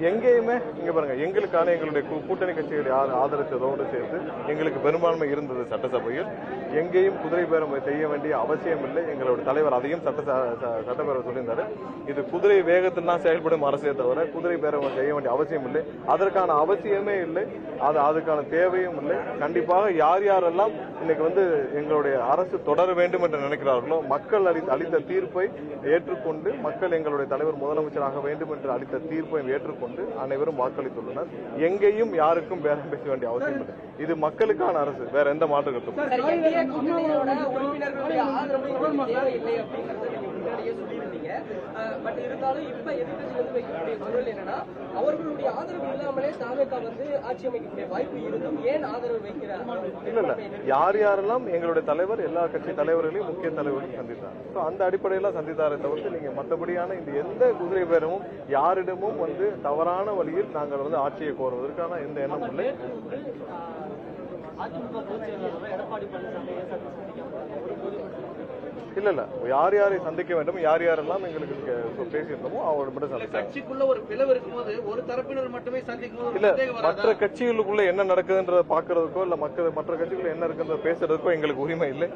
எங்கேயுமே இங்க பாருங்க, எங்களுக்கான எங்களுடைய கூட்டணி கட்சிகளை ஆதரித்ததோடு சேர்த்து எங்களுக்கு பெரும்பான்மை இருந்தது சட்டசபையில். எங்கேயும் குதிரை பேரம் செய்ய வேண்டிய அவசியம் இல்லை. எங்களுடைய தலைவர் அதையும் சட்டப்பேரவை சொல்லியிருந்தாரு. இது குதிரை வேகத்தில் தான் செயல்படும் அரசே தவிர குதிரை பேரம் செய்ய வேண்டிய அவசியம் இல்லை. அதற்கான அவசியமே இல்லை, அதுக்கான தேவையும் இல்லை. கண்டிப்பாக யார் யாரெல்லாம் இன்னைக்கு எங்களுடைய அரசு தொடர வேண்டும் என்று நினைக்கிறார்களோ, மக்கள் அளித்த தீர்ப்பை ஏற்றுக்கொண்டு, மக்கள் எங்களுடைய தலைவர் முதலமைச்சராக வேண்டும் என்று அளித்த தீர்ப்பை ஏற்றுக்கொண்டு அனைவரும் வாக்களித்துள்ளனர். எங்கேயும் யாருக்கும் பேரம் பேச வேண்டிய அவசியம் இல்லை. இது மக்களுக்கான அரசு, வேற எந்த மாற்று கருத்தும் அவர்களுடைய ஆதரவு இல்லாமலே ஆட்சி அமைக்கக்கூடிய வாய்ப்பு இருந்தும் ஏன் ஆதரவு வைக்கிறார்? இல்ல யார் யாரெல்லாம் எங்களுடைய தலைவர் எல்லா கட்சி தலைவர்களையும் முக்கிய தலைவர்களையும் சந்தித்தார். அந்த அடிப்படையில சந்தித்தாரை தவிர்த்து நீங்க மற்றபடியான இந்த எந்த குதிரை பேரமும் யாரிடமும் தவறான வழியில் நாங்கள் ஆட்சியை கோருவதற்கான எந்த எண்ணம் இல்லை. இல்ல யார் யாரை சந்திக்க வேண்டும், யார் யாரெல்லாம் எங்களுக்கு பேசியிருந்தோமோ அவர்கள் மட்டும் சந்திக்க. கட்சிக்குள்ள ஒரு பிளவு இருக்கும்போது ஒரு தரப்பினர் மட்டுமே சந்திக்கும் இல்ல, மற்ற கட்சிகளுக்குள்ள என்ன நடக்குதுன்றத பாக்குறதுக்கோ இல்ல மற்ற கட்சிக்குள்ள என்ன இருக்குன்றத பேசுறதுக்கோ எங்களுக்கு உரிமை இல்லை.